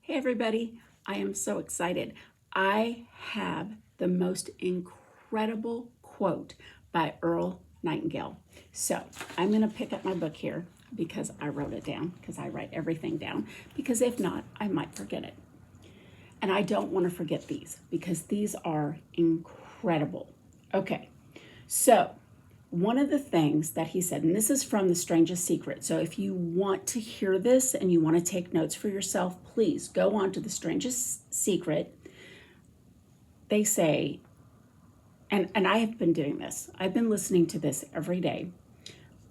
Hey everybody, I am so excited. I have the most incredible quote by Earl Nightingale. So I'm going to pick up my book here because I wrote it down, because I write everything down, because if not, I might forget it. And I don't want to forget these because these are incredible. Okay, so one of the things that he said, and this is from The Strangest Secret. So if you want to hear this and you want to take notes for yourself, please go on to The Strangest Secret. They say, and I have been doing this, I've been listening to this every day.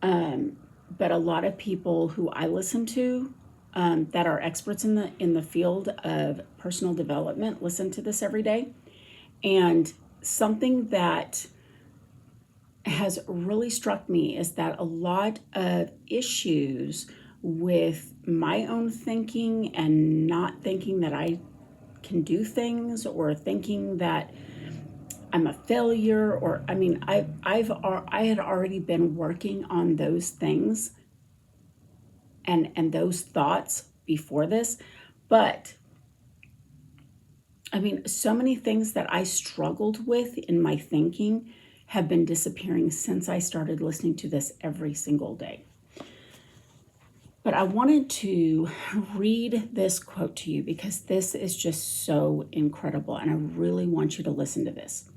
But a lot of people who I listen to that are experts in the field of personal development listen to this every day. And something that has really struck me is that a lot of issues with my own thinking and not thinking that I can do things, or thinking that I'm a failure, or I had already been working on those things and those thoughts before this, but so many things that I struggled with in my thinking have been disappearing since I started listening to this every single day. But I wanted to read this quote to you because this is just so incredible, and I really want you to listen to this.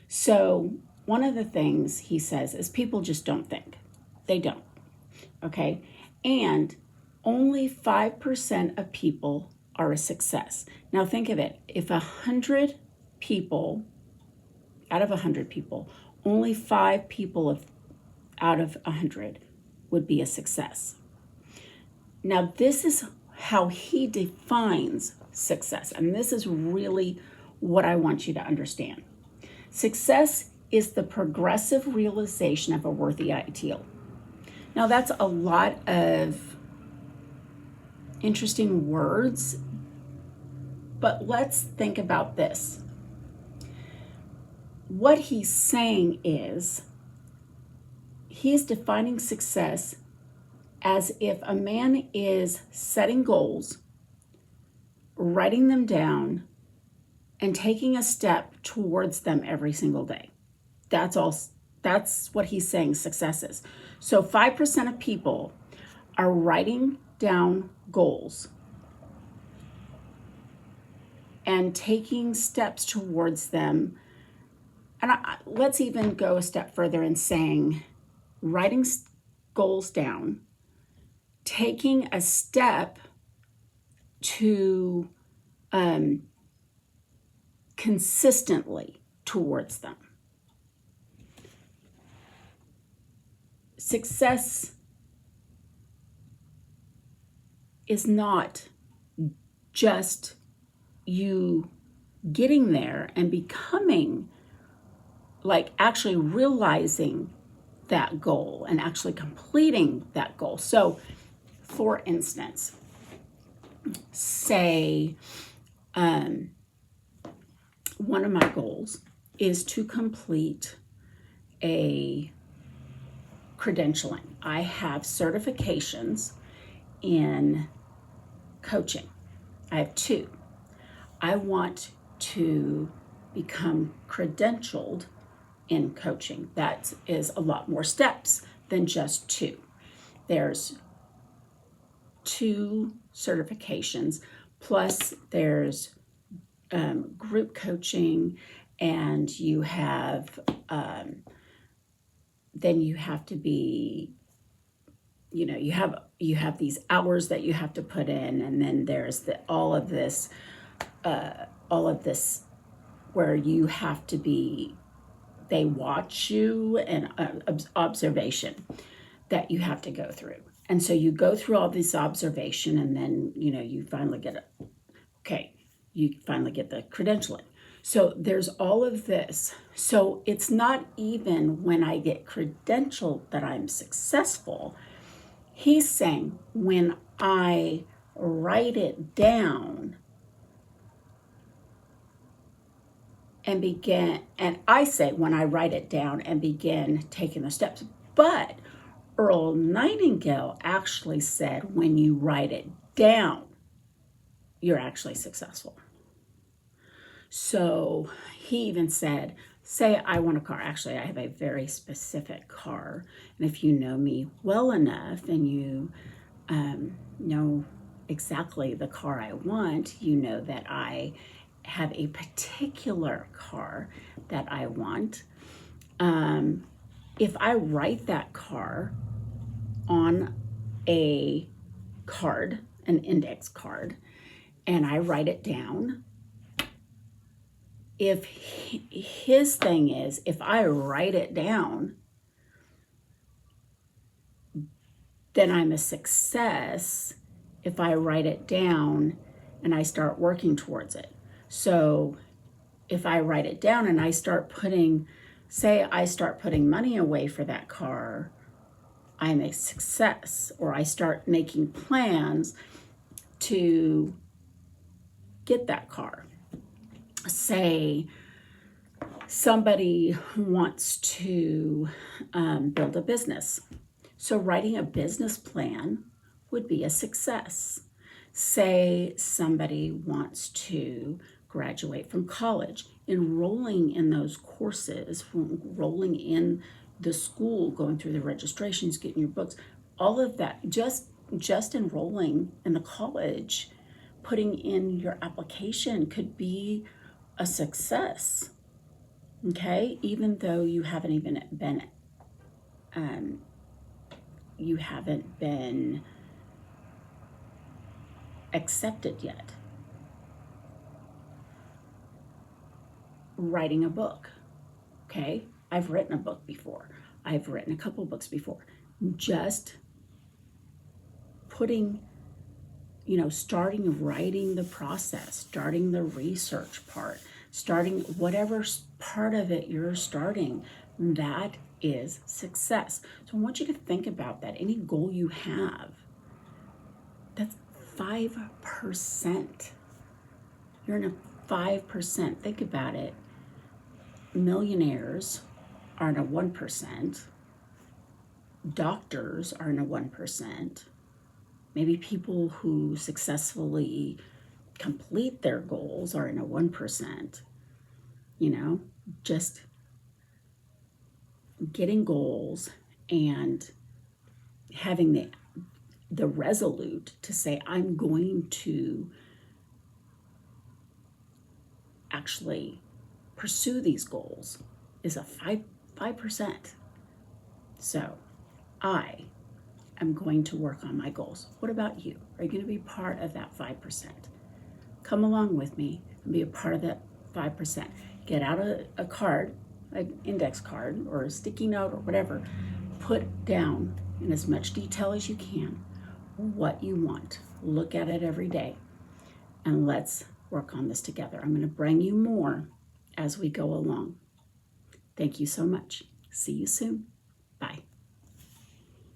So one of the things he says is people just don't think. They don't, okay? And only 5% of people are a success. Now think of it. If 100 people, out of 100 people, only 5 people out of 100 would be a success. Now, this is how he defines success, and this is really what I want you to understand. Success is the progressive realization of a worthy ideal. Now, that's a lot of interesting words, but let's think about this. What he's saying is he's defining success as if a man is setting goals, writing them down, and taking a step towards them every single day. That's all. That's what he's saying success is. So 5% of people are writing down goals and taking steps towards them. And let's even go a step further in saying writing goals down, taking a step to consistently towards them. Success is not just you getting there and becoming, like actually realizing that goal and actually completing that goal. So, for instance, say one of my goals is to complete a credentialing. I have certifications in coaching. I have 2. I want to become credentialed in coaching. That is a lot more steps than just 2. There's 2 certifications, plus there's group coaching, and you have then you have to be, you have these hours that you have to put in, and then there's all of this where you have to be, they watch you, and observation that you have to go through. And so you go through all this observation, and then you finally get you finally get the credentialing. So there's all of this. So it's not even when I get credentialed that I'm successful. He's saying when I write it down and begin, and I say when I write it down and begin taking the steps. But Earl Nightingale actually said when you write it down, you're actually successful. So he even said, say I want a car. Actually, I have a very specific car. And if you know me well enough and you know exactly the car I want, you know that I have a particular car that I want. If I write that car on a card, an index card, and I write it down, if his thing is, if I write it down, then I'm a success if I write it down and I start working towards it. So if I write it down and I start putting, say I start putting money away for that car, I'm a success. Or I start making plans to get that car. Say somebody wants to build a business. So writing a business plan would be a success. Say somebody wants to graduate from college, enrolling in those courses, enrolling in the school, going through the registrations, getting your books, all of that, just enrolling in the college, putting in your application could be a success. Okay, even though you haven't even been accepted yet. Writing a book. Okay, I've written a book before. I've written a couple books before. Just putting, starting writing the process, starting the research part, starting whatever part of it you're starting, that is success. So I want you to think about that. Any goal you have, that's 5%. You're in a 5%. Think about it. Millionaires are in a 1%. Doctors are in a 1%. Maybe people who successfully complete their goals are in a 1%. Just getting goals and having the resolute to say, I'm going to actually pursue these goals is a 5%. So I am going to work on my goals. What about you? Are you going to be part of that 5%? Come along with me and be a part of that 5%. Get out a card, an index card or a sticky note or whatever. Put down in as much detail as you can what you want. Look at it every day and let's work on this together. I'm going to bring you more as we go along. Thank you so much. See you soon.